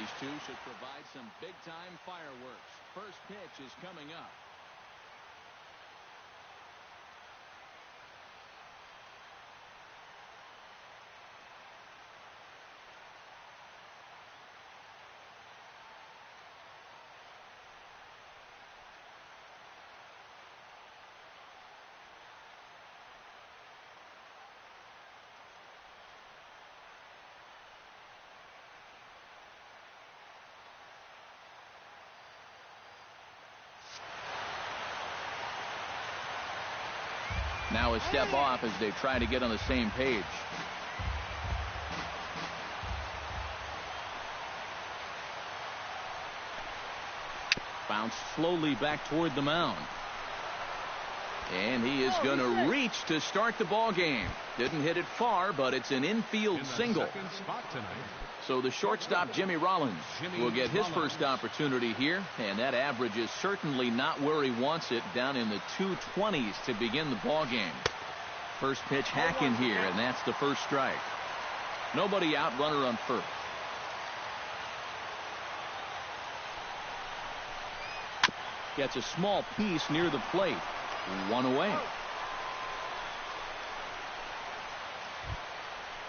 These two should provide some big-time fireworks. First pitch is coming up. Now a step off as they try to get on the same page. Bounce slowly back toward the mound. And he is going to reach to start the ball game. Didn't hit it far, but it's an infield single. So the shortstop, Jimmy Rollins, will get his first opportunity here, and that average is certainly not where he wants it, down in the 220s to begin the ball game. First pitch hacking here, and that's the first strike. Nobody out, runner on first. Gets a small piece near the plate. One away.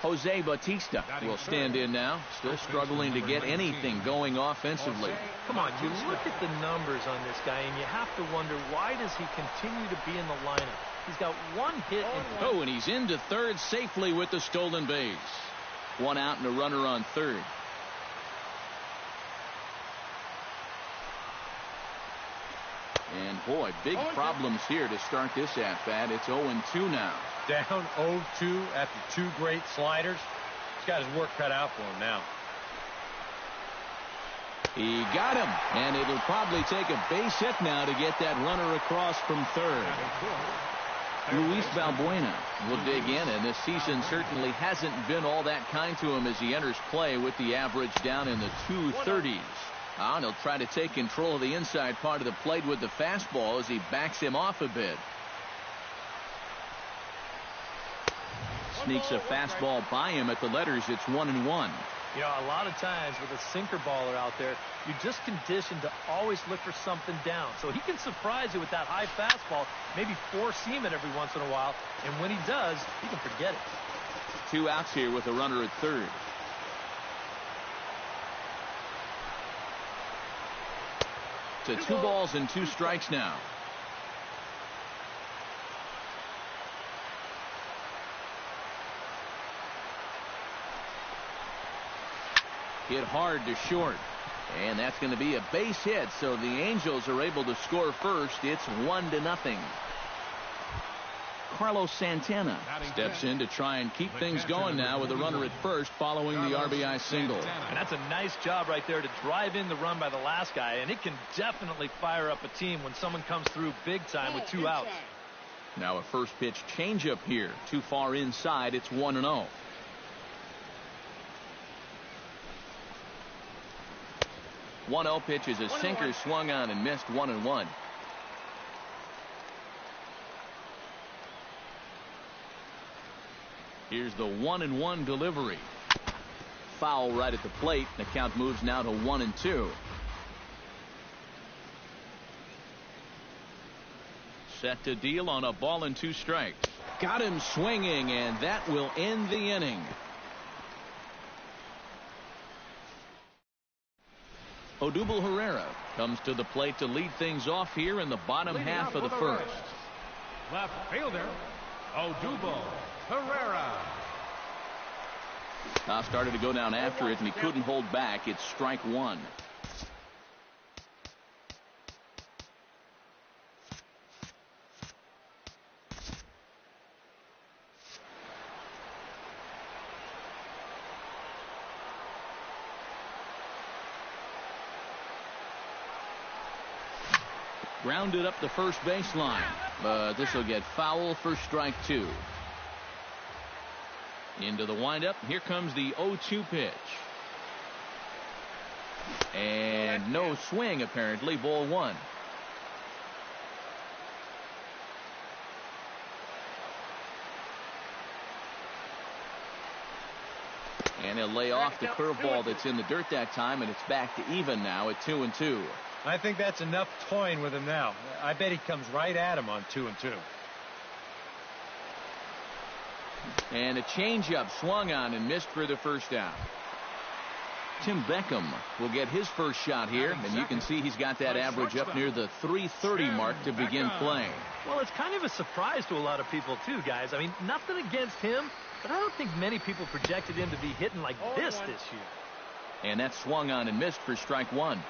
Jose Bautista will stand in now, still struggling to get anything going offensively. Come on, you look at the numbers on this guy, and you have to wonder, why does he continue to be in the lineup? He's got one hit. And he's into third safely with the stolen base. One out and a runner on third. And boy, big problems here to start this at-bat. It's 0-2 now. Down 0-2 after two great sliders. He's got his work cut out for him now. He got him, and it'll probably take a base hit now to get that runner across from third. Luis Valbuena will dig in, and this season certainly hasn't been all that kind to him as he enters play with the average down in the 230s. And he'll try to take control of the inside part of the plate with the fastball as he backs him off a bit. Sneaks a fastball by him at the letters. It's 1-1. You know, a lot of times with a sinker baller out there, you're just conditioned to always look for something down. So he can surprise you with that high fastball, maybe four-seam it every once in a while. And when he does, he can forget it. Two outs here with a runner at third. To 2 balls and 2 strikes now. Hit hard to short. And that's going to be a base hit, so the Angels are able to score first. It's 1-0. Carlos Santana steps in to try and keep things going now with a runner at first following the RBI single. And that's a nice job right there to drive in the run by the last guy, and it can definitely fire up a team when someone comes through big time with 2 outs. Now a first pitch changeup here. Too far inside. It's 1-0. One 0 pitch is a sinker, swung on and missed. 1-1. Here's the 1-1 delivery. Foul right at the plate. The count moves now to 1-2. Set to deal on a ball and 2 strikes. Got him swinging, and that will end the inning. Odubel Herrera comes to the plate to lead things off here in the bottom half of the first. Left fielder, Odubel Herrera. Now started to go down after it, and he couldn't hold back. It's strike 1. Grounded up the first baseline, but this will get foul for strike 2. Into the windup. Here comes the 0-2 pitch. And no swing, apparently. Ball 1. And he'll lay off the curveball that's in the dirt that time, and it's back to even now at 2-2. I think that's enough toying with him now. I bet he comes right at him on 2-2. And a changeup swung on and missed for the first out. Tim Beckham will get his first shot here, and you can see he's got that average up near the 330 mark to begin playing. Well, it's kind of a surprise to a lot of people, too, guys. I mean, nothing against him, but I don't think many people projected him to be hitting like this year. And that swung on and missed for strike one.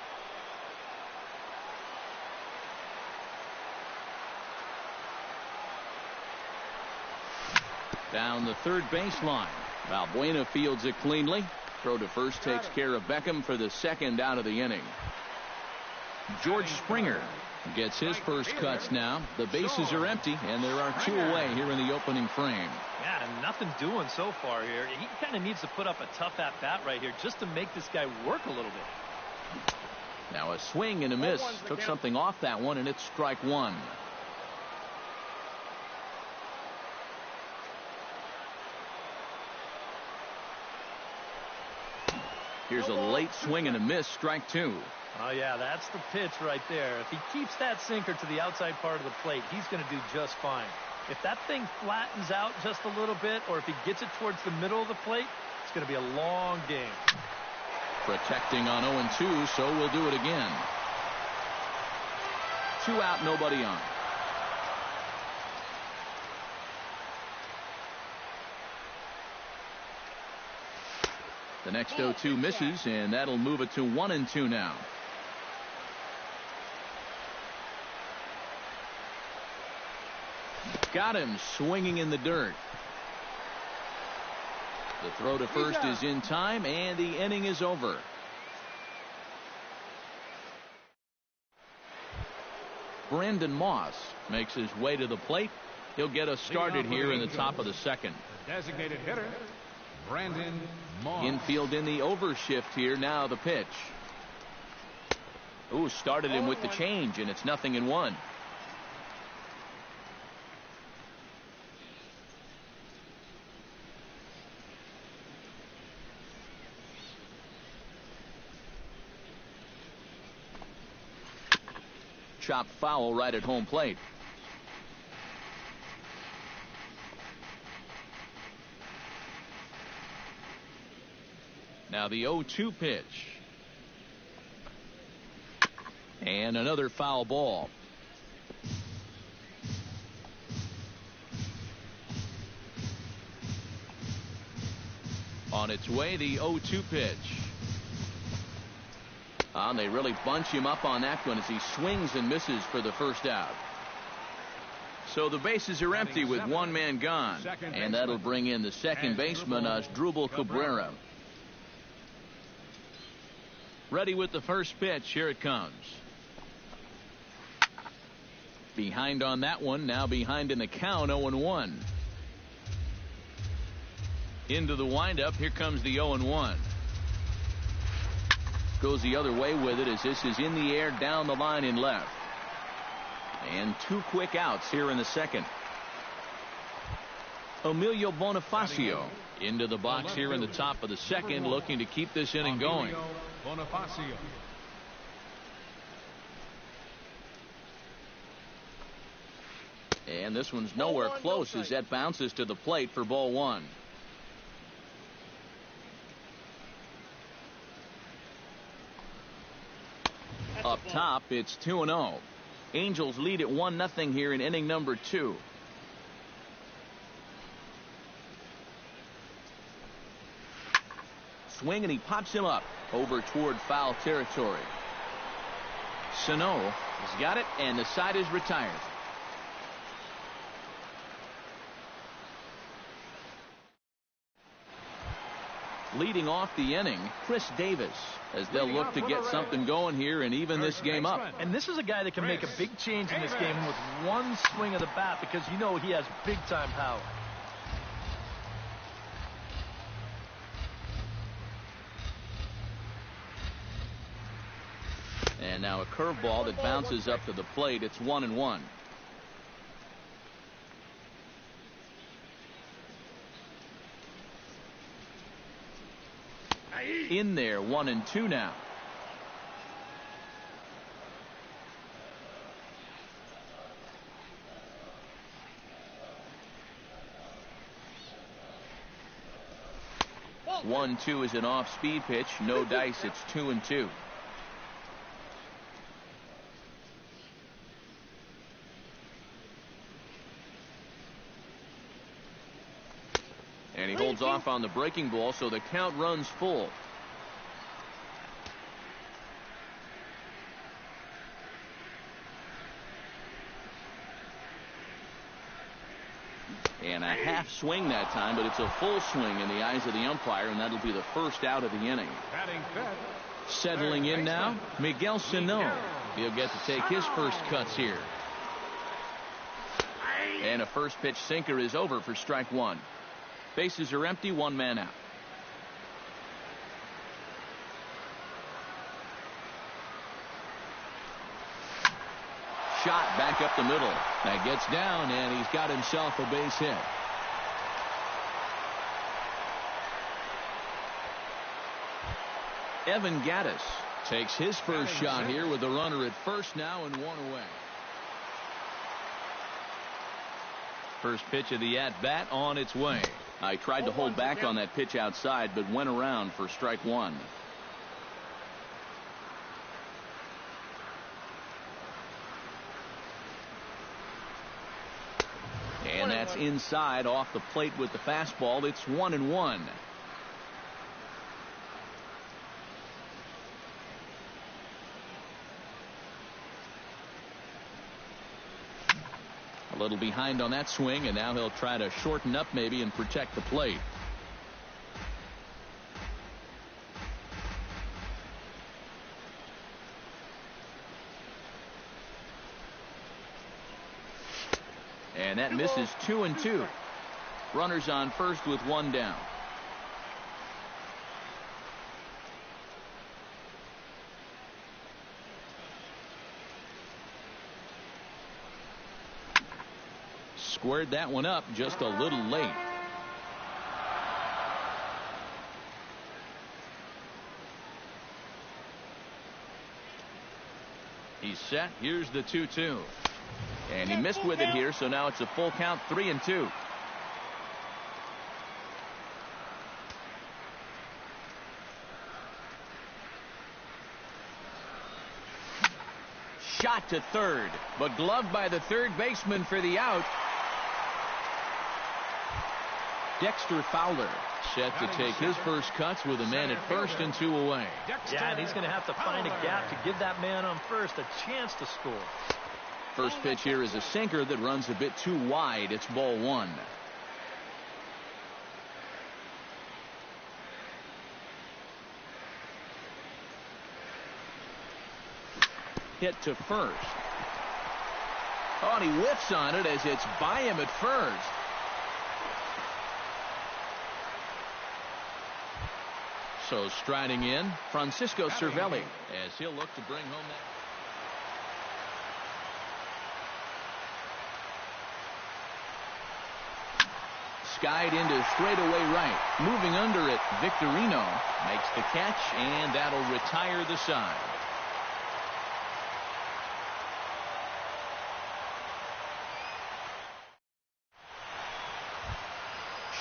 Down the third baseline. Valbuena fields it cleanly. Throw to first takes care of Beckham for the second out of the inning. George Springer gets his first cuts now. The bases are empty, and there are two away here in the opening frame. Yeah, nothing doing so far here. He kind of needs to put up a tough at-bat right here just to make this guy work a little bit. Now a swing and a miss. Took something off that one, and it's strike one. Here's a late swing and a miss, strike two. Oh, yeah, that's the pitch right there. If he keeps that sinker to the outside part of the plate, he's going to do just fine. If that thing flattens out just a little bit, or if he gets it towards the middle of the plate, it's going to be a long game. Protecting on 0-2, so we'll do it again. 2 out, nobody on. The next 0-2 misses, and that'll move it to 1-2 now. Got him swinging in the dirt. The throw to first is in time, and the inning is over. Brandon Moss makes his way to the plate. He'll get us started here in the top of the second. The designated hitter, Brandon Moss. Infield in the overshift here. Now the pitch. Ooh, started him with the change, and it's 0-1. Chopped foul right at home plate. Now the 0-2 pitch. And another foul ball. On its way, the 0-2 pitch. And they really bunch him up on that one as he swings and misses for the first out. So the bases are empty with one man gone. And that'll bring in the second baseman, Asdrubal Cabrera. Ready with the first pitch. Here it comes. Behind on that one. Now behind in the count. 0-1. Into the windup. Here comes the 0-1. Goes the other way with it as this is in the air down the line in left. And 2 quick outs here in the second. Emilio Bonifacio into the box here in the top of the second, looking to keep this inning going. Bonifacio. And this one's nowhere close as that bounces to the plate for ball one. Up top, it's 2-0. Angels lead at 1-0 here in inning number 2. Swing, and he pops him up over toward foul territory. Sano has got it, and the side is retired. Leading off the inning, Chris Davis, as they'll look to get something going here and even this game up. And this is a guy that can make a big change in this game with one swing of the bat, because you know he has big-time power. And now a curveball that bounces up to the plate. It's 1-1. in there. 1-2 now. One, 2 is an off-speed pitch. No dice. It's 2-2. And he holds off on the breaking ball, so the count runs full. And a half swing that time, but it's a full swing in the eyes of the umpire, and that'll be the first out of the inning. Settling in now, Miguel Sano. He'll get to take his first cuts here. And a first pitch sinker is over for strike one. Bases are empty, one man out. Shot back up the middle. That gets down, and he's got himself a base hit. Evan Gattis takes his first shot here with a runner at first now and one away. First pitch of the at-bat on its way. I tried to hold back on that pitch outside, but went around for strike one. And that's inside off the plate with the fastball. It's 1-1. A little behind on that swing, and now he'll try to shorten up maybe and protect the plate. And that misses. 2-2. Runners on first with one down. Squared that one up just a little late. He's set. Here's the 2-2. And he missed with it here, so now it's a full count, 3-2. Shot to third, but gloved by the third baseman for the out. Dexter Fowler set to take his first cuts with a man at first and two away. Yeah, and he's going to have to find a gap to give that man on first a chance to score. First pitch here is a sinker that runs a bit too wide. It's ball one. Hit to first. Oh, and he whiffs on it as it's by him at first. So striding in, Francisco Cervelli, as he'll look to bring home that. Skied into straightaway right. Moving under it, Victorino makes the catch, and that'll retire the side.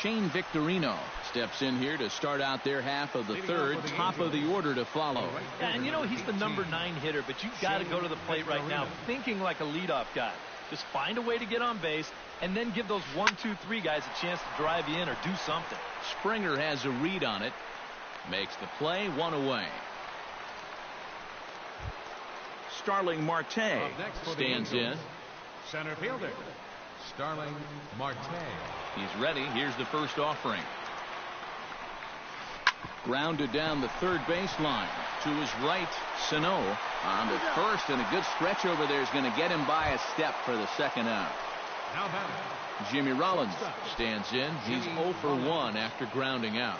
Shane Victorino steps in here to start out their half of the third. Top of the order to follow. Yeah, and you know he's the number 9 hitter, but you've got to go to the plate right now thinking like a leadoff guy. Just find a way to get on base and then give those 1, 2, 3 guys a chance to drive you in or do something. Springer has a read on it. Makes the play, one away. Starling Marte stands in. Center fielder, Starling Marte. He's ready. Here's the first offering. Grounded down the third baseline. To his right, Sano on to first, and a good stretch over there is going to get him by a step for the second out. Now back. Jimmy Rollins stands in. He's 0 for 1 after grounding out.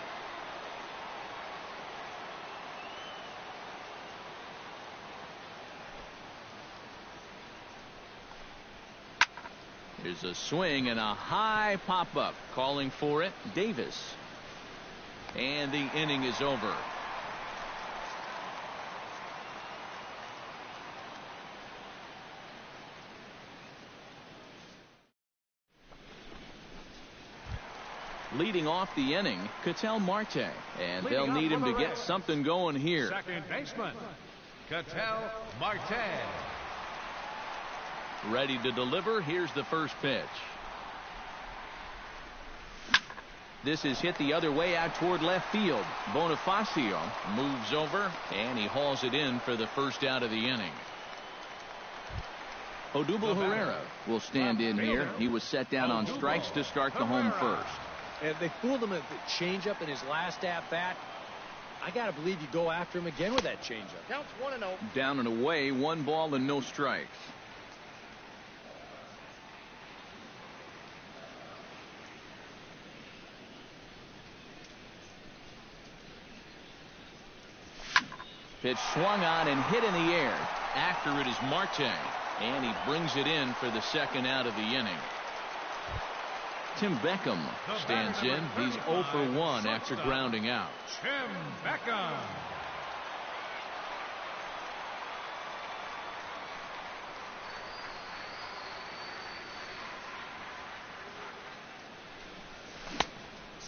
Here's a swing and a high pop-up. Calling for it, Davis. And the inning is over. Leading off the inning, Ketel Marte. And they'll need him to get something going here. Second baseman, Ketel Marte. Ready to deliver. Here's the first pitch. This is hit the other way out toward left field. Bonifacio moves over, and he hauls it in for the first out of the inning. Odubel Herrera will stand in here. He was set down on strikes to start the home first. And they fooled him at the changeup in his last at-bat. I got to believe you go after him again with that changeup. Counts 1-0. Down and away, 1 ball and no strikes. Pitch swung on and hit in the air. After it is Marte, and he brings it in for the second out of the inning. Tim Beckham stands in. He's 0 for 1 after grounding out. Tim Beckham.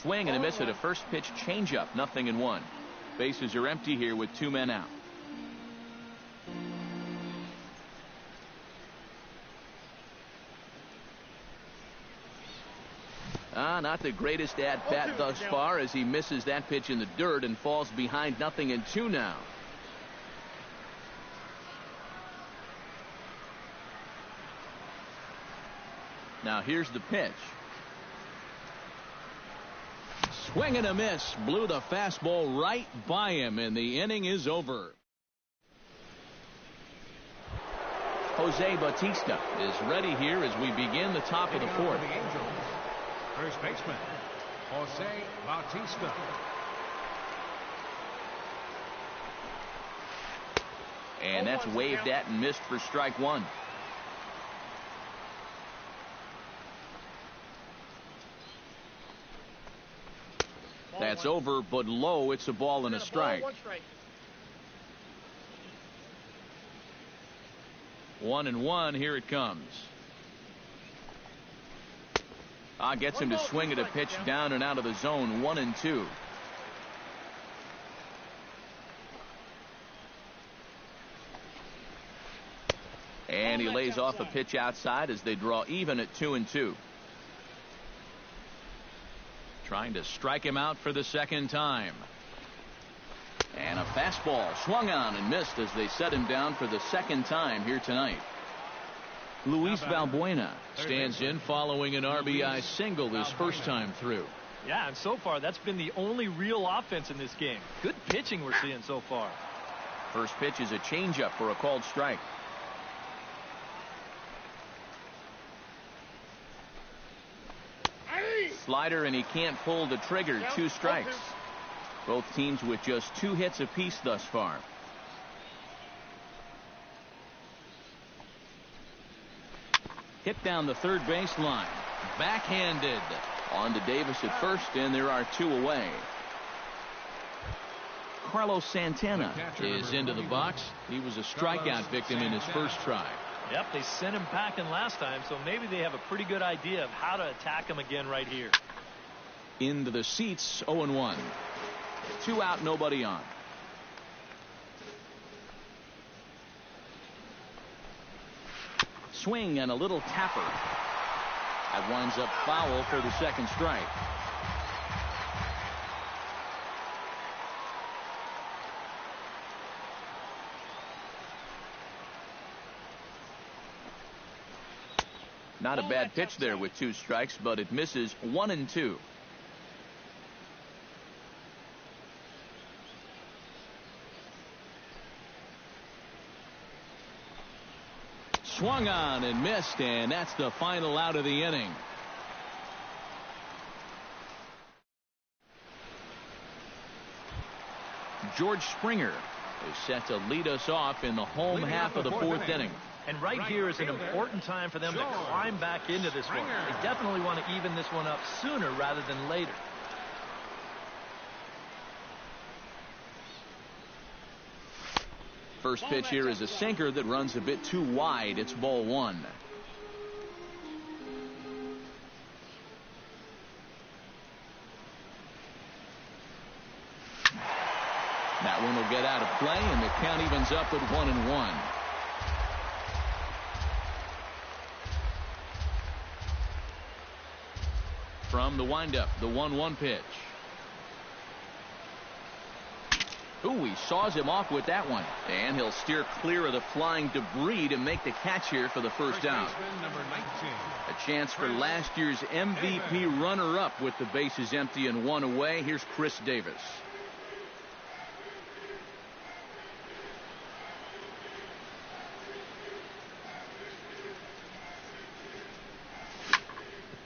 Swing and a miss at a first pitch changeup. 0-1. Bases are empty here with 2 men out. Not the greatest at bat thus far, as he misses that pitch in the dirt and falls behind 0-2 now. Now here's the pitch. Swing and a miss. Blew the fastball right by him, and the inning is over. Jose Bautista is ready here as we begin the top of the fourth. First baseman, Jose Bautista. And that's waved at and missed for strike 1. That's over, but low. It's a ball and a strike. 1-1. Here it comes. Gets him to swing at a pitch down and out of the zone. 1-2. And he lays off a pitch outside as they draw even at 2-2. Trying to strike him out for the second time. And a fastball swung on and missed as they set him down for the second time here tonight. Luis Valbuena stands in following an RBI single his first time through. Yeah, and so far that's been the only real offense in this game. Good pitching we're seeing so far. First pitch is a changeup for a called strike. Slider, and he can't pull the trigger. 2 strikes. Both teams with just 2 hits apiece thus far. Hit down the third baseline. Backhanded. On to Davis at first, and there are 2 away. Carlos Santana is into the box. He was a strikeout victim in his first try. Yep, they sent him packing last time, so maybe they have a pretty good idea of how to attack him again right here. Into the seats, 0-1. 2 out, nobody on. Swing and a little tapper. That winds up foul for the second strike. Not a bad pitch there with 2 strikes, but it misses. 1-2. Swung on and missed, and that's the final out of the inning. George Springer is set to lead us off in the home half of the fourth inning. And right here is an important time for them to climb back into this one. They definitely want to even this one up sooner rather than later. First pitch here is a sinker that runs a bit too wide. It's ball 1. will get out of play, and the count evens up at 1-1. From the windup, the 1-1 pitch. Ooh, he saws him off with that one. And he'll steer clear of the flying debris to make the catch here for the first down. Number 19. A chance for last year's MVP runner-up with the bases empty and one away. Here's Chris Davis.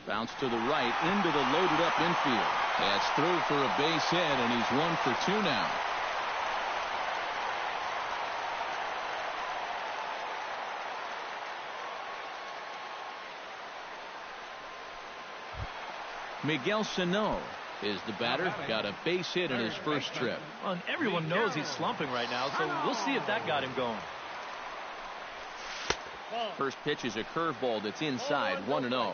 Bounce to the right into the loaded up infield. That's through for a base hit, and he's 1 for 2 now. Miguel Sano is the batter. Got a base hit in his first trip. Well, and everyone knows he's slumping right now, so we'll see if that got him going. First pitch is a curveball that's inside, 1-0.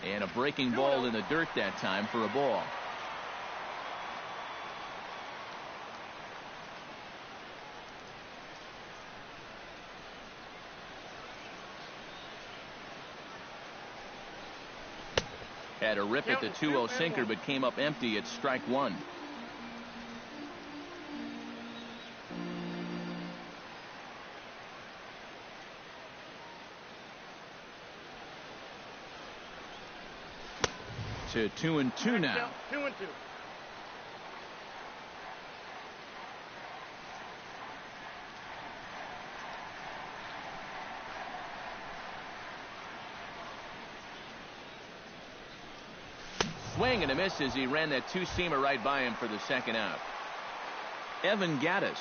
And a breaking ball in the dirt that time for a ball. Had a rip at the 2-0 sinker, but came up empty at strike one. To 2-2 now. 2-2. Swing and a miss as he ran that two-seamer right by him for the second out. Evan Gaddis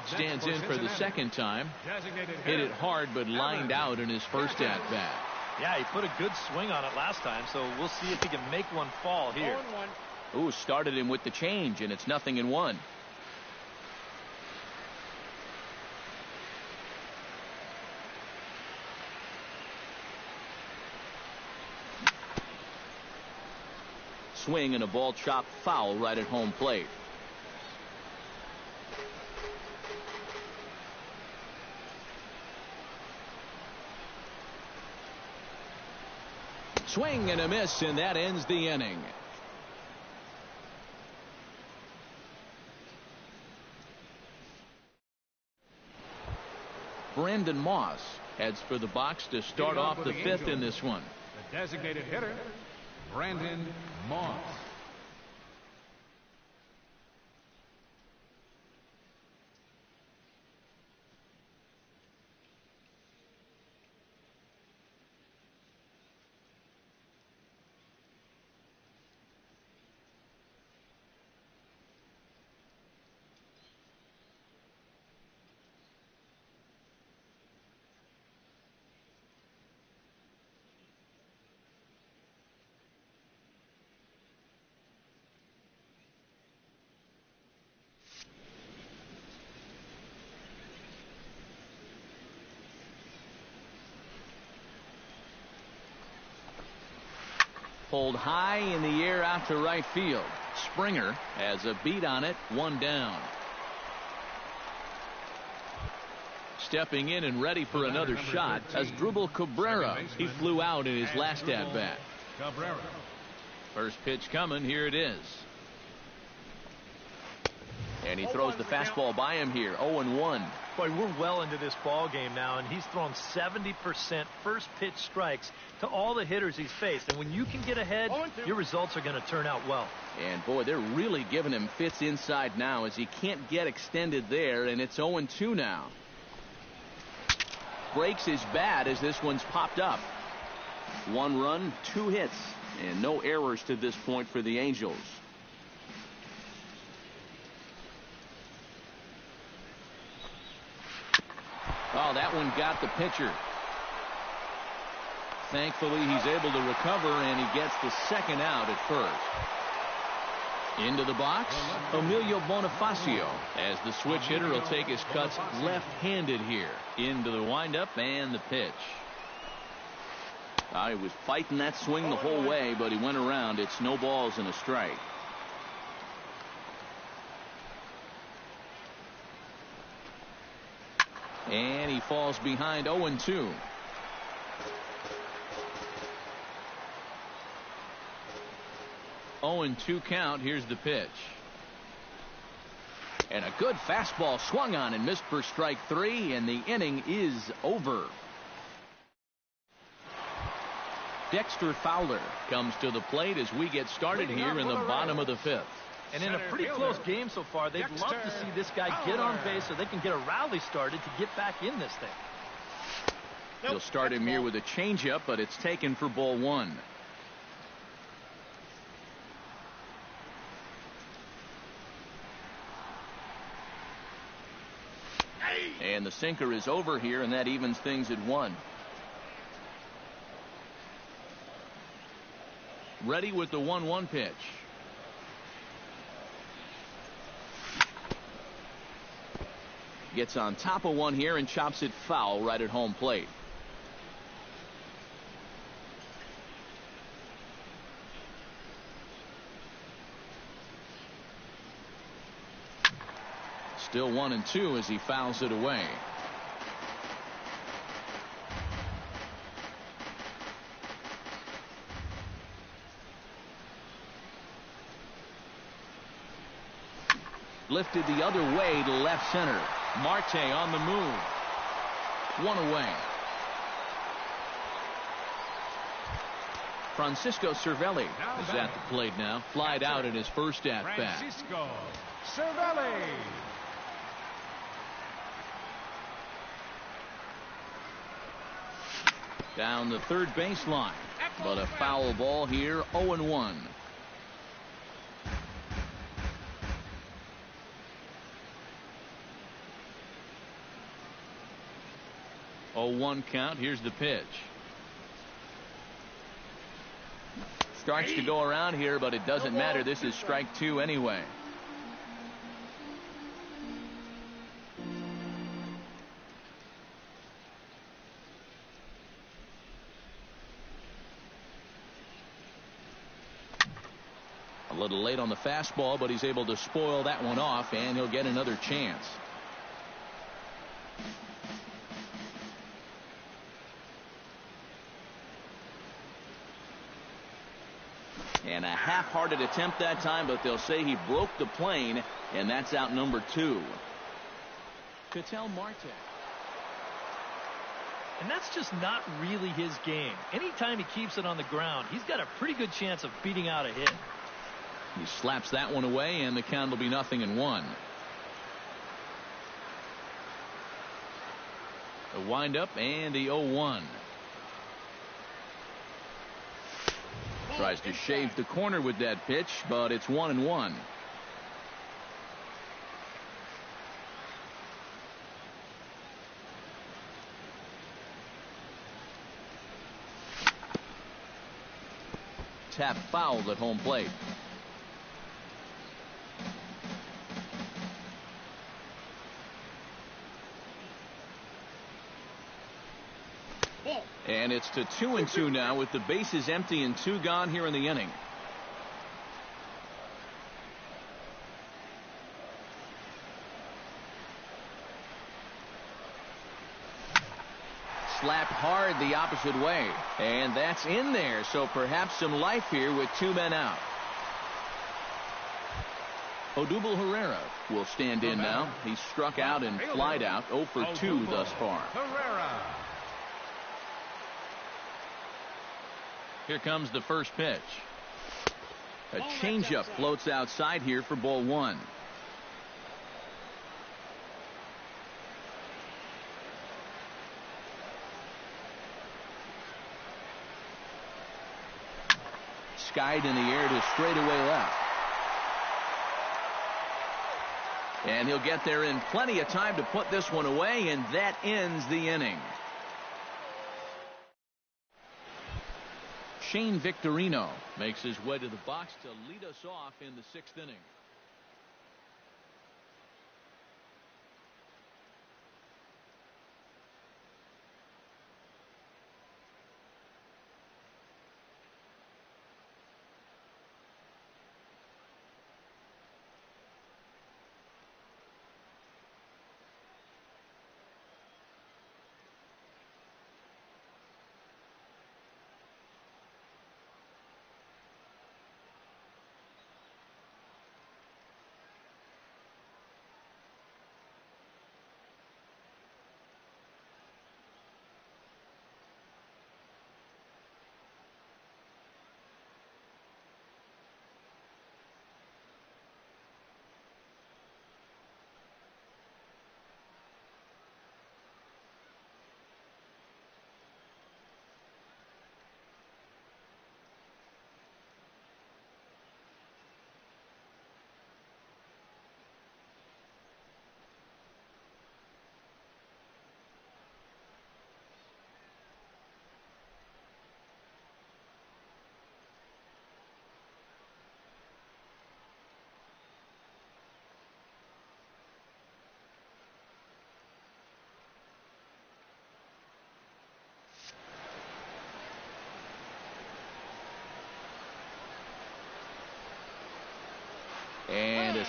stands in for the second time. Hit it hard, but lined out in his first at-bat. Yeah, he put a good swing on it last time, so we'll see if he can make one fall here. Ooh, started him with the change, and it's 0-1. Swing and a ball chopped foul right at home plate. Swing and a miss, and that ends the inning. Brandon Moss heads for the box to start off the fifth in this one. The designated hitter, Brandon Moss. Pulled high in the air out to right field. Springer has a beat on it, one down. Stepping in and ready for another shot as Asdrubal Cabrera. He flew out in his last at-bat. First pitch coming. Here it is. And he throws the fastball by him here. 0-1. Boy, we're well into this ball game now, and he's thrown 70% first pitch strikes to all the hitters he's faced. And when you can get ahead, your results are going to turn out well. And boy, they're really giving him fits inside now as he can't get extended there, and it's 0-2 now. Breaks his bat as this one's popped up. 1 run, 2 hits, and no errors to this point for the Angels. Oh, that one got the pitcher. Thankfully, he's able to recover, and he gets the second out at first. Into the box, Emilio Bonifacio, as the switch hitter will take his cuts left-handed here. Into the windup and the pitch. He was fighting that swing the whole way, but he went around. It's no balls and a strike. And he falls behind 0-2. 0-2 count. Here's the pitch. And a good fastball swung on and missed for strike 3, and the inning is over. Dexter Fowler comes to the plate as we get started here in the bottom of the 5th. And in a pretty close game so far, they'd love to see this guy get on base so they can get a rally started to get back in this thing. He'll start him here with a changeup, but it's taken for ball 1. And the sinker is over here, and that evens things at 1. Ready with the 1-1 pitch. Gets on top of one here and chops it foul right at home plate. Still 1-2 as he fouls it away. Lifted the other way to left center. Marte on the move. 1 away. Francisco Cervelli is at the plate now. Flied out at his first at bat. Francisco Cervelli. Down the third baseline, but a foul ball here. 0-1. Oh, 1 count. Here's the pitch. Starts to go around here, but it doesn't matter. This is strike 2 anyway. A little late on the fastball, but he's able to spoil that one off, and he'll get another chance. And a half-hearted attempt that time, but they'll say he broke the plane, and that's out number 2. Ketel Marte. And that's just not really his game. Anytime he keeps it on the ground, he's got a pretty good chance of beating out a hit. He slaps that one away, and the count will be 0-1. The windup and the 0-1. Tries to shave the corner with that pitch, but it's 1-1. Tap fouled at home plate. And it's to 2-2 now with the bases empty and 2 gone here in the inning. Slapped hard the opposite way, and that's in there, so perhaps some life here with 2 men out. Odubel Herrera will stand in now. He's struck out and flied out. 0 for 2 thus far. Herrera. Here comes the first pitch. A changeup floats outside here for ball 1. Skied in the air to straightaway left. And he'll get there in plenty of time to put this one away, and that ends the inning. Shane Victorino makes his way to the box to lead us off in the 6th inning.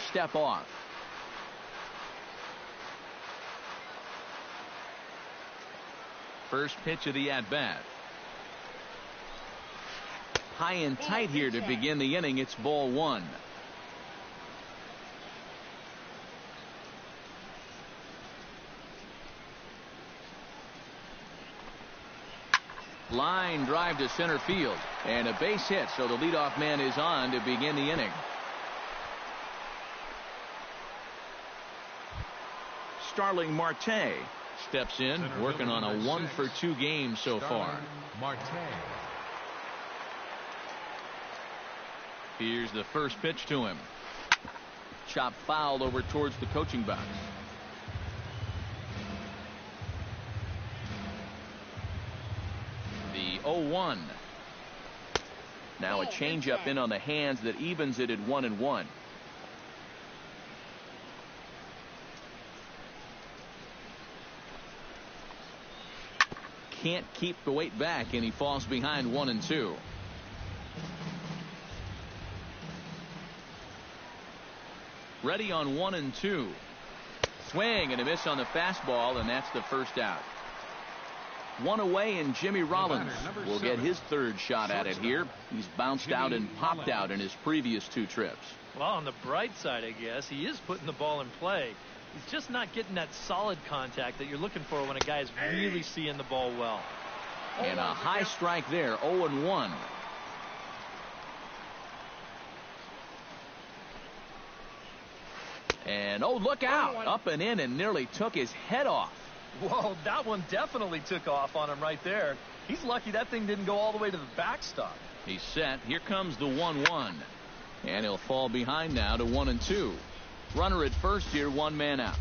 step off. First pitch of the at-bat. High and tight here to begin the inning. It's ball one. Line drive to center field. And a base hit, so the leadoff man is on to begin the inning. Starling Marte steps in, working on a 1-for-2 game so far. Marte. Here's the first pitch to him. Chop foul over towards the coaching box. The 0-1. Now a changeup in on the hands that evens it at 1-1. Can't keep the weight back, and he falls behind 1-2. Ready on 1-2. Swing and a miss on the fastball, and that's the first out. One away, and Jimmy Rollins will get his third shot at it here. He's bounced out and popped out in his previous 2 trips. Well, on the bright side, I guess, he is putting the ball in play. He's just not getting that solid contact that you're looking for when a guy's really seeing the ball well. And a high strike there, 0-1. And oh, look out, up and in, and nearly took his head off. Whoa, that one definitely took off on him right there. He's lucky that thing didn't go all the way to the backstop. He's set. Here comes the 1-1. And he'll fall behind now to 1-2. Runner at first here, 1 man out.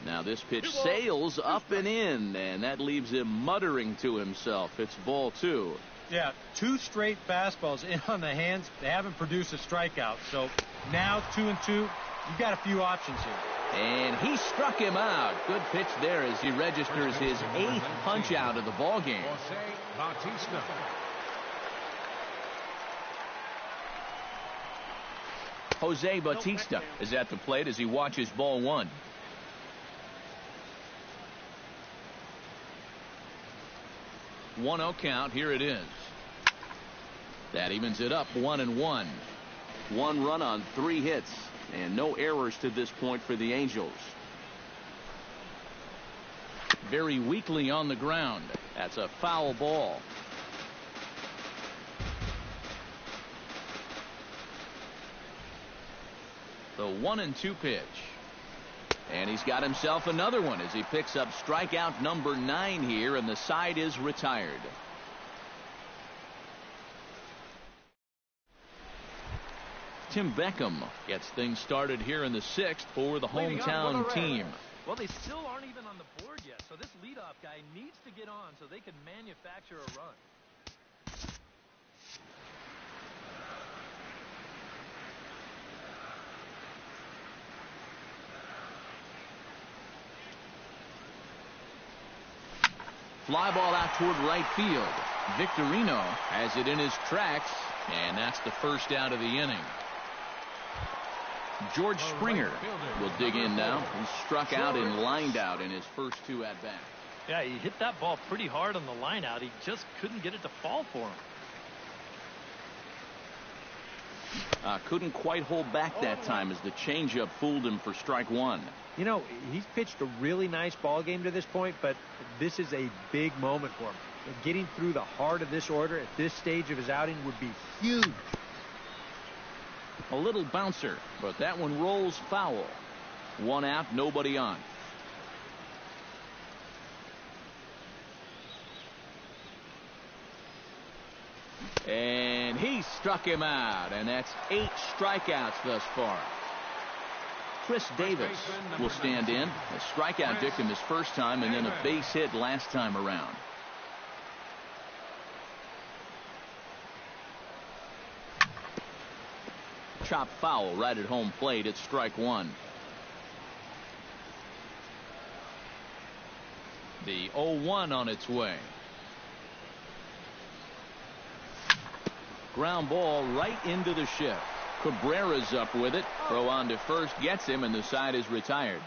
Now this pitch sails up and in, and that leaves him muttering to himself. It's ball 2. Yeah, 2 straight fastballs in on the hands. They haven't produced a strikeout. So now 2-2. You got a few options here. And he struck him out. Good pitch there as he registers his 8th punch out of the ball game. Bautista. Jose Bautista is at the plate as he watches ball 1. One 0 count. Here it is. That evens it up 1-1. 1 run on 3 hits and no errors to this point for the Angels. Very weakly on the ground. That's a foul ball. The 1-2 pitch. And he's got himself another one as he picks up strikeout number 9 here, and the side is retired. Tim Beckham gets things started here in the 6th for the hometown team. Well, they still aren't even on the board yet, so this leadoff guy needs to get on so they can manufacture a run. Fly ball out toward right field. Victorino has it in his tracks, and that's the first out of the inning. George Springer will dig in now. He struck out and lined out in his first 2 at-bats. Yeah, he hit that ball pretty hard on the line out. He just couldn't get it to fall for him. Couldn't quite hold back that time as the changeup fooled him for strike 1. You know, he's pitched a really nice ball game to this point, but this is a big moment for him. Getting through the heart of this order at this stage of his outing would be huge. A little bouncer, but that one rolls foul. 1 out, nobody on. And he struck him out, and that's 8 strikeouts thus far. Chris Davis will stand in. A strikeout victim his first time, and then a base hit last time around. Chop foul right at home plate. It's strike 1. The 0-1 on its way. Ground ball right into the shift. Cabrera's up with it. Throw on to first gets him, and the side is retired.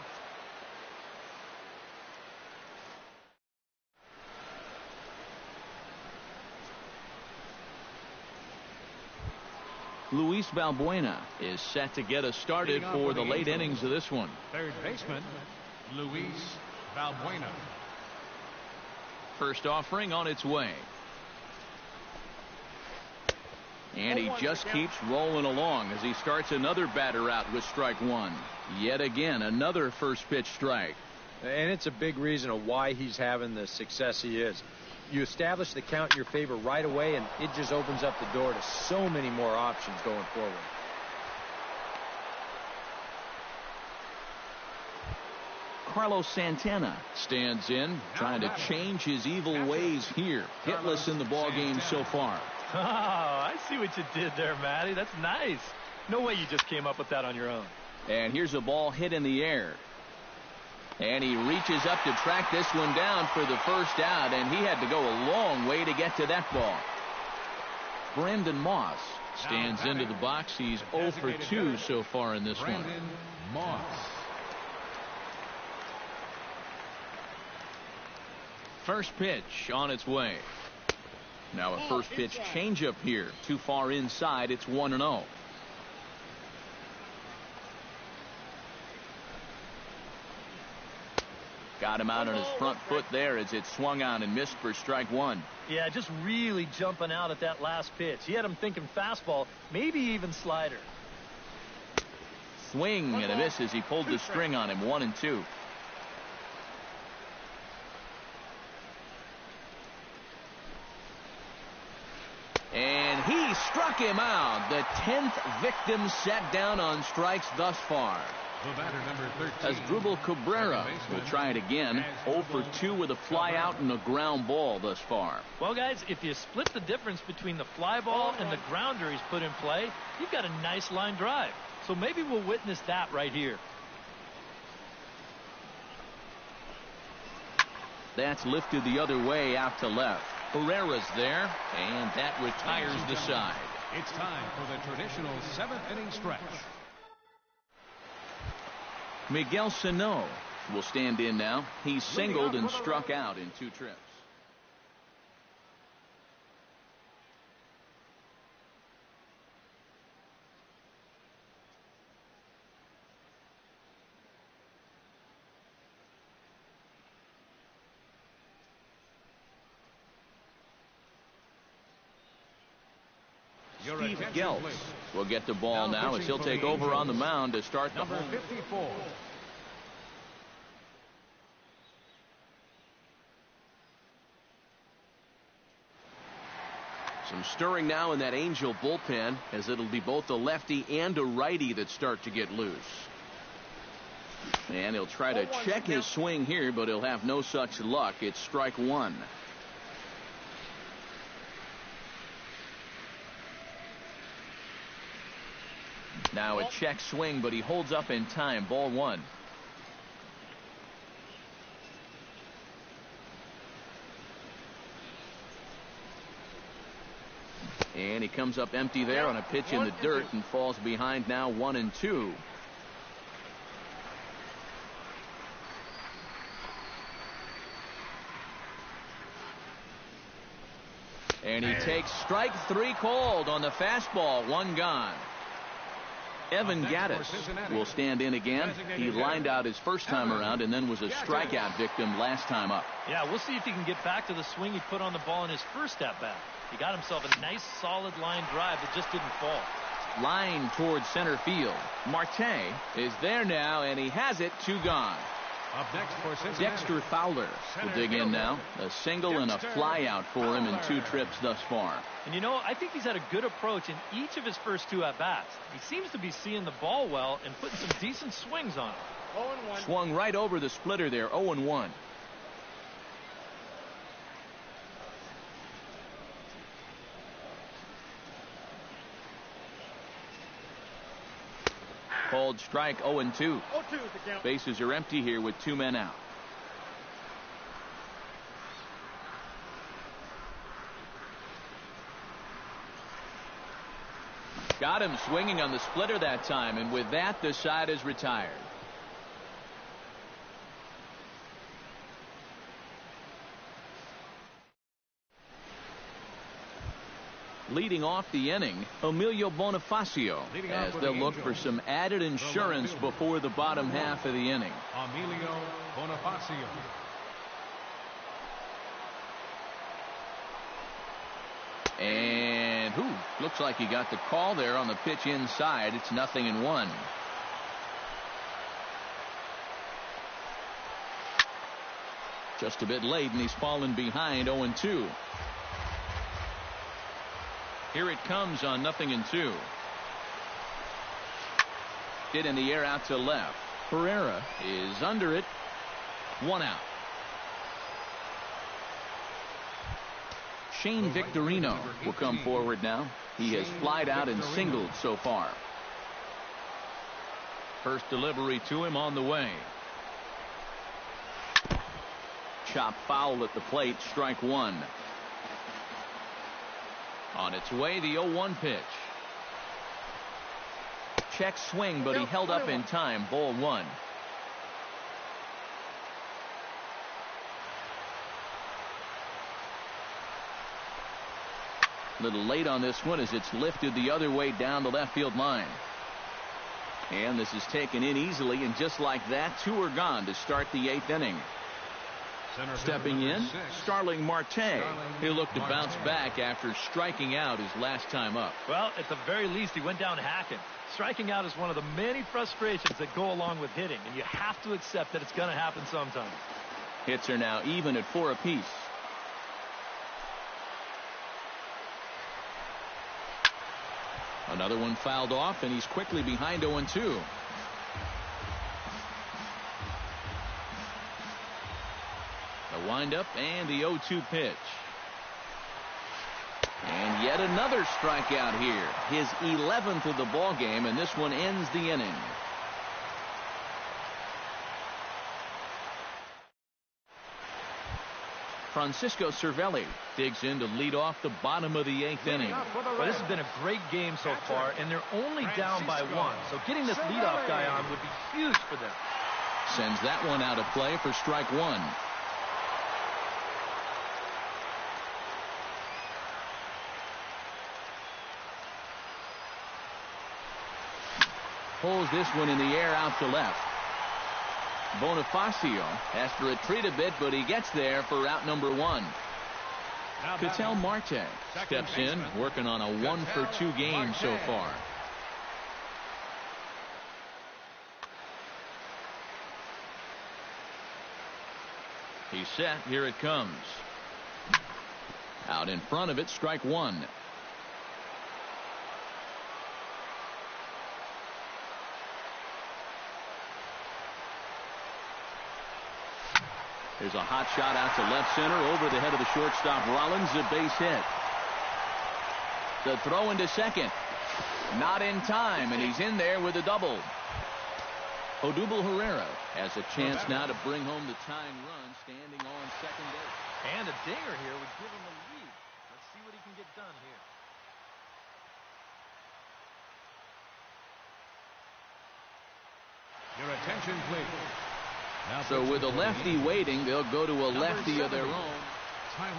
Luis Valbuena is set to get us started for the late innings of this one. Third baseman, Luis Valbuena. First offering on its way. And he just keeps rolling along as he starts another batter out with strike one. Yet again, another first pitch strike. And it's a big reason of why he's having the success he is. You establish the count in your favor right away, and it just opens up the door to so many more options going forward. Carlos Santana stands in, trying to change his evil ways here. Hitless in the ballgame so far. Oh, I see what you did there, Matty. That's nice. No way you just came up with that on your own. And here's a ball hit in the air. And he reaches up to track this one down for the first out, and he had to go a long way to get to that ball. Brandon Moss stands into the box. He's 0 for 2 so far in this one. Moss. First pitch on its way. Now a first pitch changeup here. Too far inside. It's 1-0. Got him out on his front foot there as it swung on and missed for strike one. Yeah, just really jumping out at that last pitch. He had him thinking fastball, maybe even slider. Swing and a miss as he pulled the string on him. 1-2. And he struck him out. The 10th victim set down on strikes thus far. The batter, number 13. Asdrubal Cabrera will try it again. 0 for 2 with a fly out and a ground ball thus far. Well, guys, if you split the difference between the fly ball and the grounder he's put in play, you've got a nice line drive. So maybe we'll witness that right here. That's lifted the other way out to left. Pereira's there, and that retires the side. It's time for the traditional 7th inning stretch. Miguel Sano will stand in now. He's singled and struck out in 2 trips. Steve Geltz will get the ball now as he'll take over on the mound to start the number home. 54. Some stirring now in that Angel bullpen, as it'll be both a lefty and a righty that start to get loose. And he'll try to check his swing here, but he'll have no such luck. It's strike one. Now a check swing, but he holds up in time. Ball one. And he comes up empty there on a pitch in the dirt and falls behind now 1-2. And he takes strike 3 called on the fastball. 1 gone. Evan Gattis will stand in again. He lined out his first time around and then was a strikeout victim last time up. Yeah, we'll see if he can get back to the swing he put on the ball in his first at-bat. He got himself a nice solid line drive that just didn't fall. Line towards center field. Marte is there now, and he has it. 2 gone. Up next for Cincinnati, Dexter Fowler will dig in now. A single and a fly out for him in 2 trips thus far. And you know, I think he's had a good approach in each of his first 2 at-bats. He seems to be seeing the ball well and putting some decent swings on it. Swung right over the splitter there. 0-1. Called strike. 0-2. Bases are empty here with 2 men out. Got him swinging on the splitter that time, and with that, the side is retired. Leading off the inning, Emilio Bonifacio, as they'll look for some added insurance before the bottom half of the inning. Emilio Bonifacio. And looks like he got the call there on the pitch inside. It's 0-1. Just a bit late, and he's fallen behind 0-2. Here it comes on 0-2. Hit in the air out to left. Herrera is under it. 1 out. Shane Victorino will come forward now. He has flied out and singled so far. First delivery to him on the way. Chop foul at the plate. Strike 1. On its way, the 0-1 pitch. Check swing, but he held up in time. Ball 1. Little late on this one as it's lifted the other way down the left field line. And this is taken in easily, and just like that, 2 are gone to start the 8th inning. Stepping in, Starling Marte. He'll look to bounce back after striking out his last time up. Well, at the very least, he went down hacking. Striking out is one of the many frustrations that go along with hitting, and you have to accept that it's going to happen sometime. Hits are now even at 4 apiece. Another one fouled off, and he's quickly behind 0-2. The windup and the 0-2 pitch. And yet another strikeout here. His 11th of the ball game, and this one ends the inning. Francisco Cervelli digs in to lead off the bottom of the 8th inning. Well, this has been a great game so far, and they're only down by 1. So getting this leadoff guy on would be huge for them. Sends that one out of play for strike 1. Pulls this one in the air out to left. Bonifacio has to retreat a bit, but he gets there for out number 1. Ketel Marte steps in, working on a 1-for-2 game so far. He's set. Here it comes. Out in front of it, strike 1. There's a hot shot out to left center over the head of the shortstop Rollins. A base hit. The throw into second. Not in time, and he's in there with a double. Odubel Herrera has a chance now to bring home the tying run, standing on second base. And a dinger here would give him the lead. Let's see what he can get done here. Your attention, please. So with a lefty waiting, they'll go to a lefty of their own. Tyler.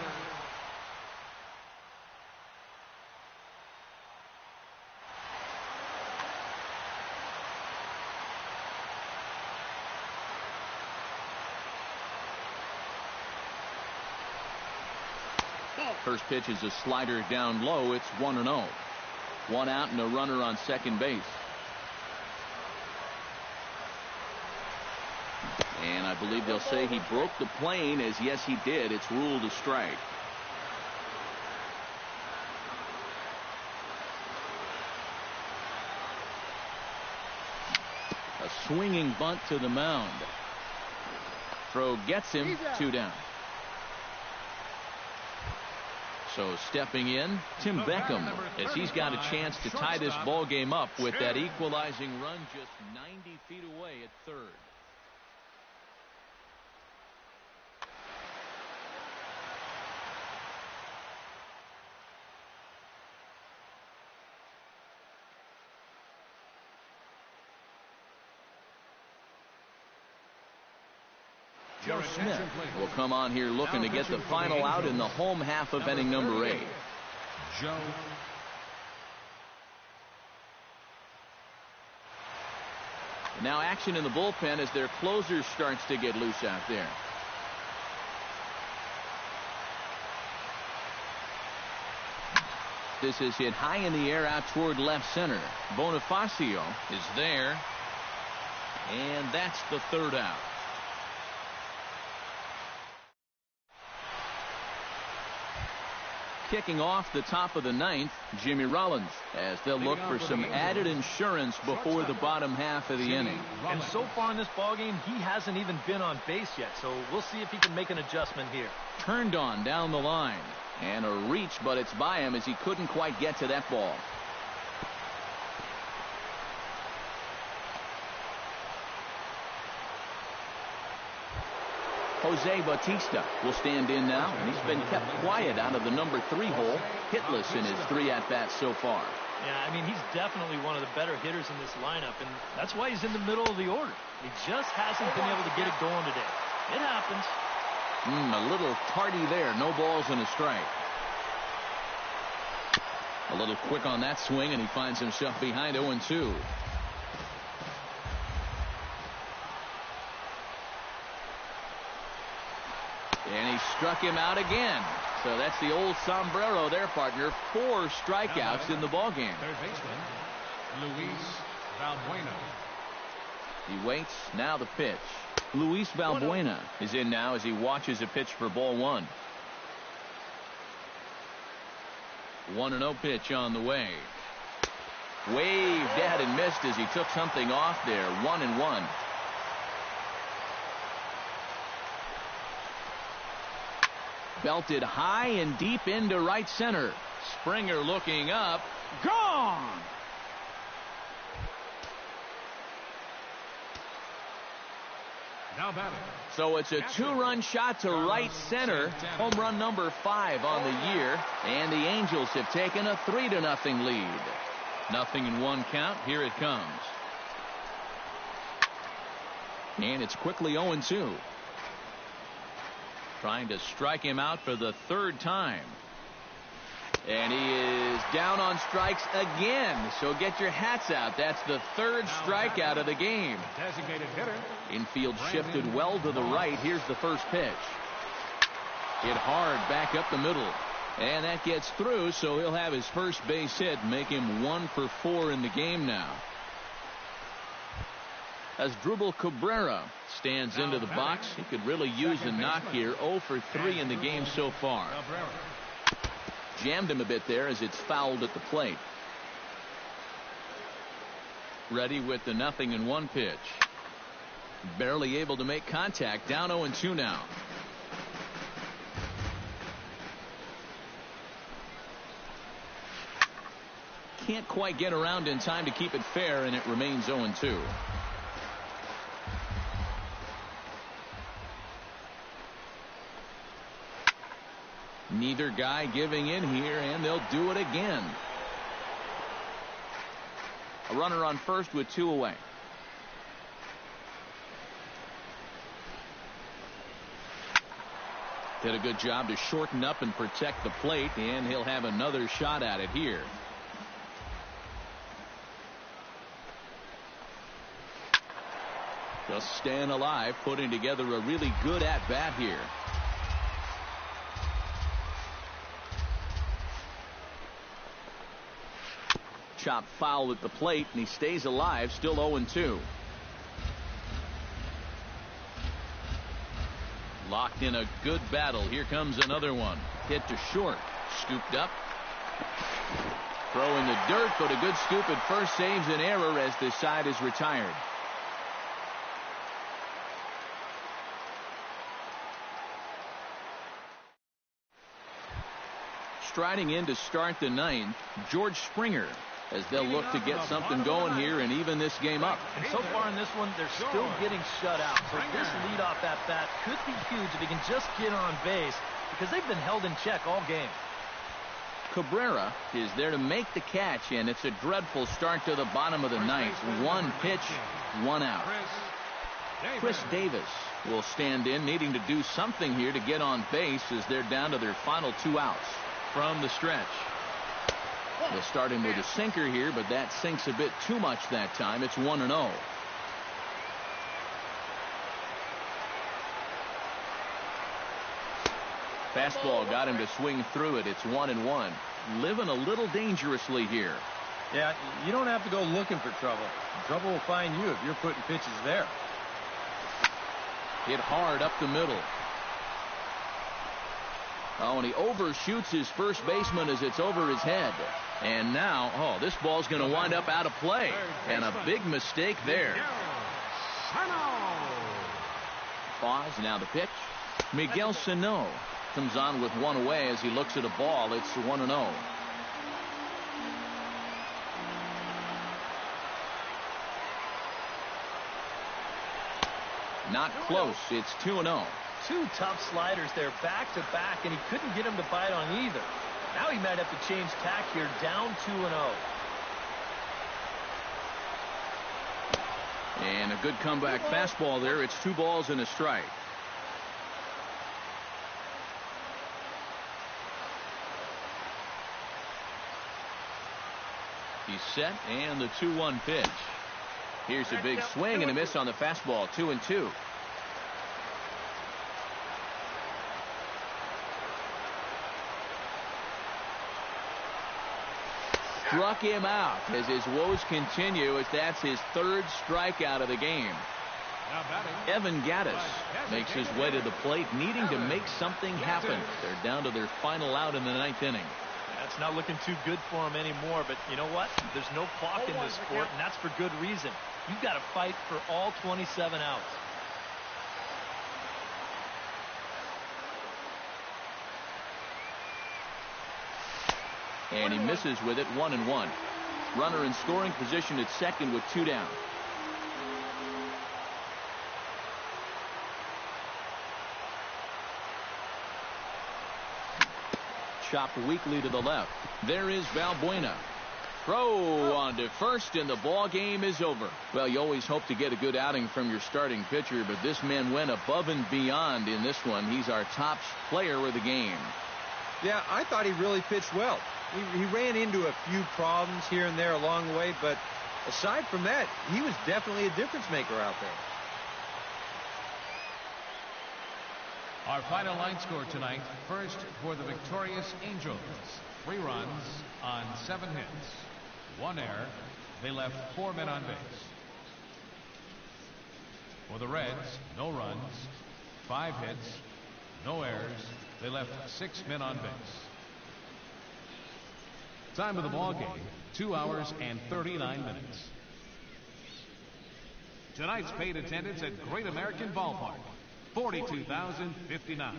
First pitch is a slider down low. It's 1-0. 1 out and a runner on second base. And I believe they'll say he broke the plane, as yes he did. It's ruled a strike. A swinging bunt to the mound. Throw gets him. 2 down. So stepping in, Tim Beckham, as he's got a chance to tie this ball game up with that equalizing run just 90 feet away at third. Joe Smith will come on here looking to get the final out in the home half of inning number 8. Joe. Now action in the bullpen as their closer starts to get loose out there. This is hit high in the air out toward left center. Bonifacio is there. And that's the 3rd out. Kicking off the top of the 9th, Jimmy Rollins, as they'll look for some added insurance before the bottom half of the inning. And so far in this ballgame, he hasn't even been on base yet, so we'll see if he can make an adjustment here. Turned on down the line. And a reach, but it's by him as he couldn't quite get to that ball. Jose Bautista will stand in now, and he's been kept quiet out of the number 3 hole, hitless in his 3 at-bats so far. Yeah, I mean, he's definitely one of the better hitters in this lineup, and that's why he's in the middle of the order. He just hasn't been able to get it going today. It happens. A little tardy there. No balls and a strike. A little quick on that swing, and he finds himself behind 0-2. And he struck him out again. So that's the old sombrero there, partner. 4 strikeouts in the ballgame. Third baseman, Luis Valbuena. He waits. Now the pitch. Luis Valbuena is in now as he watches a pitch for ball 1. 1-0 pitch on the way. Waved at and missed as he took something off there. 1-1. Belted high and deep into right center. Springer looking up. Gone! Now batting. So it's a 2-run shot to right center. Home run number 5 on the year. And the Angels have taken a 3-0 lead. 0-1 count. Here it comes. And it's quickly 0-2. Trying to strike him out for the 3rd time. And he is down on strikes again. So get your hats out. That's the 3rd strikeout of the game. Designated hitter. Infield shifted well to the right. Here's the first pitch. Hit hard back up the middle. And that gets through, so he'll have his first base hit, make him 1 for 4 in the game now. As Drupal Cabrera stands into the box, he could really use a knock here. 0 for 3 in the game so far. Jammed him a bit there as it's fouled at the plate. Ready with the 0-1 pitch. Barely able to make contact. Down 0-2 now. Can't quite get around in time to keep it fair, and it remains 0-2. Neither guy giving in here, and they'll do it again. A runner on first with 2 away. Did a good job to shorten up and protect the plate, and he'll have another shot at it here. Just staying alive, putting together a really good at-bat here. Chop foul at the plate, and he stays alive, still 0-2. Locked in a good battle. Here comes another one. Hit to short. Scooped up. Throw in the dirt, but a good scoop at first saves an error as this side is retired. Striding in to start the 9th, George Springer, as they'll look to get something going here and even this game up. And so far in this one, they're still getting shut out. So this leadoff at bat could be huge if he can just get on base, because they've been held in check all game. Cabrera is there to make the catch, and it's a dreadful start to the bottom of the 9th. 1 pitch, 1 out. Chris Davis will stand in, needing to do something here to get on base as they're down to their final 2 outs from the stretch. They'll start him with a sinker here, but that sinks a bit too much that time. It's 1-0. Fastball got him to swing through it. It's 1-1. Living a little dangerously here. Yeah, you don't have to go looking for trouble. Trouble will find you if you're putting pitches there. Hit hard up the middle. Oh, and he overshoots his first baseman as it's over his head. And now, oh, this ball's going to wind up out of play. And a big mistake there. Pause, now the pitch. Miguel Sano comes on with one away as he looks at a ball. It's 1-0. Not close. It's 2-0. Two tough sliders there back to back, and he couldn't get him to bite on either. Now he might have to change tack here, down 2-0. And a good comeback fastball there. It's 2 balls and a strike. He's set, and the 2-1 pitch. Here's a big swing and a miss on the fastball. 2-2. Struck him out as his woes continue, as that's his 3rd strikeout of the game. Evan Gattis makes his way to the plate, needing to make something happen. They're down to their final out in the 9th inning. That's not looking too good for him anymore, but you know what? There's no clock in this sport, and that's for good reason. You've got to fight for all 27 outs. And he misses with it. 1-1. Runner in scoring position at second with 2 down. Chopped weakly to the left. There is Valbuena. Throw on to first, and the ball game is over. Well, you always hope to get a good outing from your starting pitcher, but this man went above and beyond in this one. He's our top player of the game. Yeah, I thought he really pitched well. He ran into a few problems here and there along the way, but aside from that, he was definitely a difference maker out there. Our final line score tonight. First, for the victorious Angels, 3 runs on 7 hits, 1 error. They left 4 men on base. For the Reds, no runs, 5 hits, no errors. They left 6 men on base. Time of the ball game, 2 hours and 39 minutes. Tonight's paid attendance at Great American Ballpark, 42,059.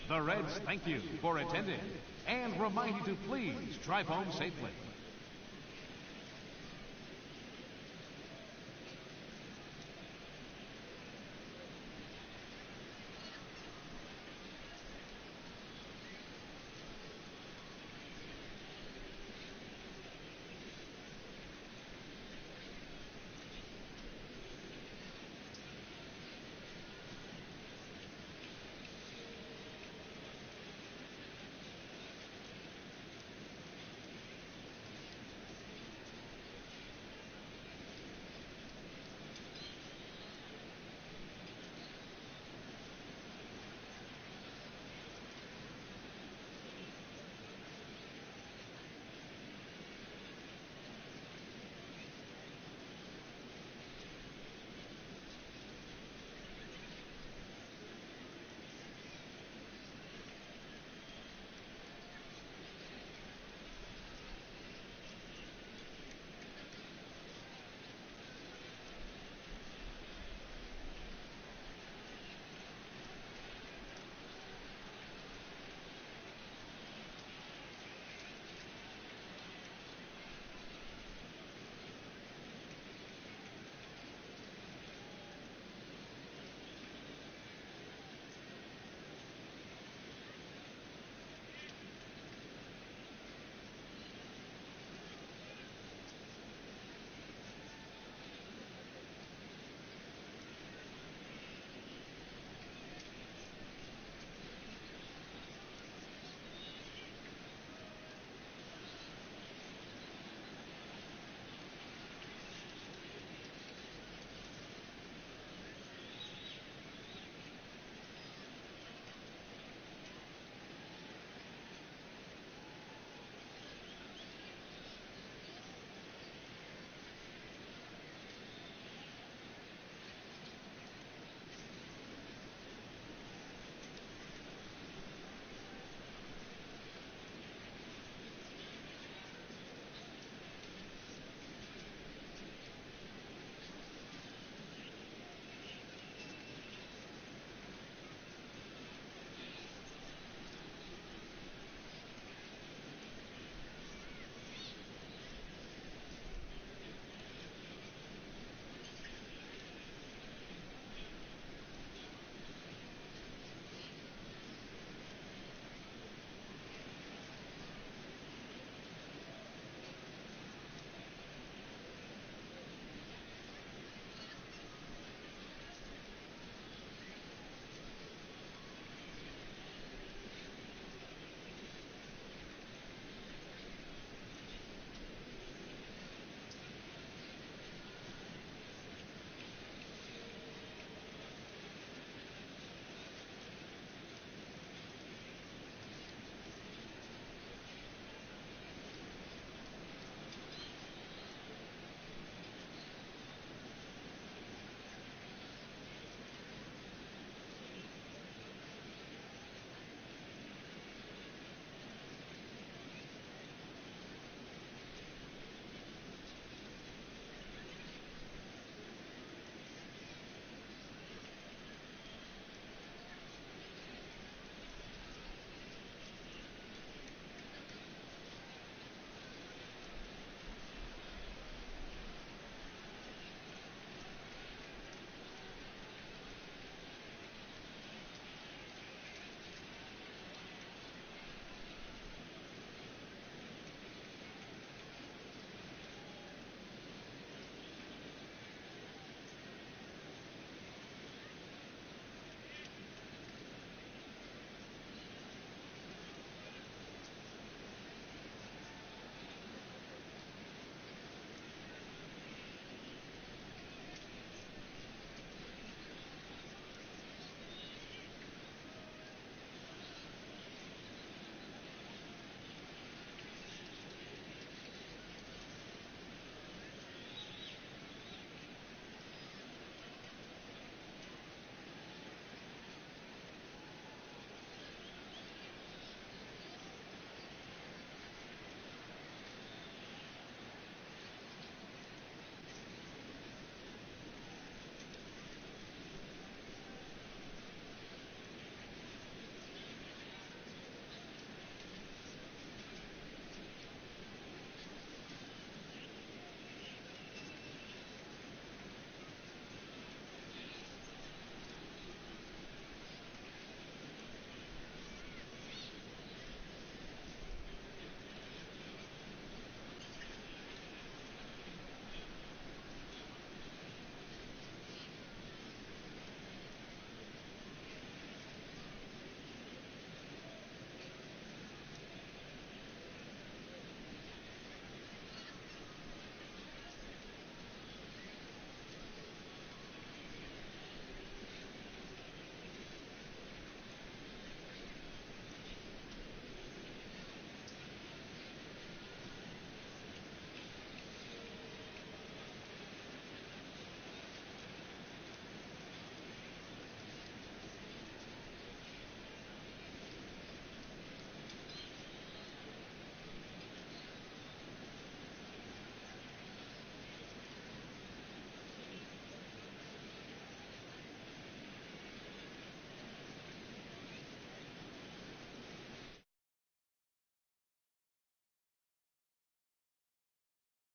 The Reds thank you for attending and remind you to please drive home safely.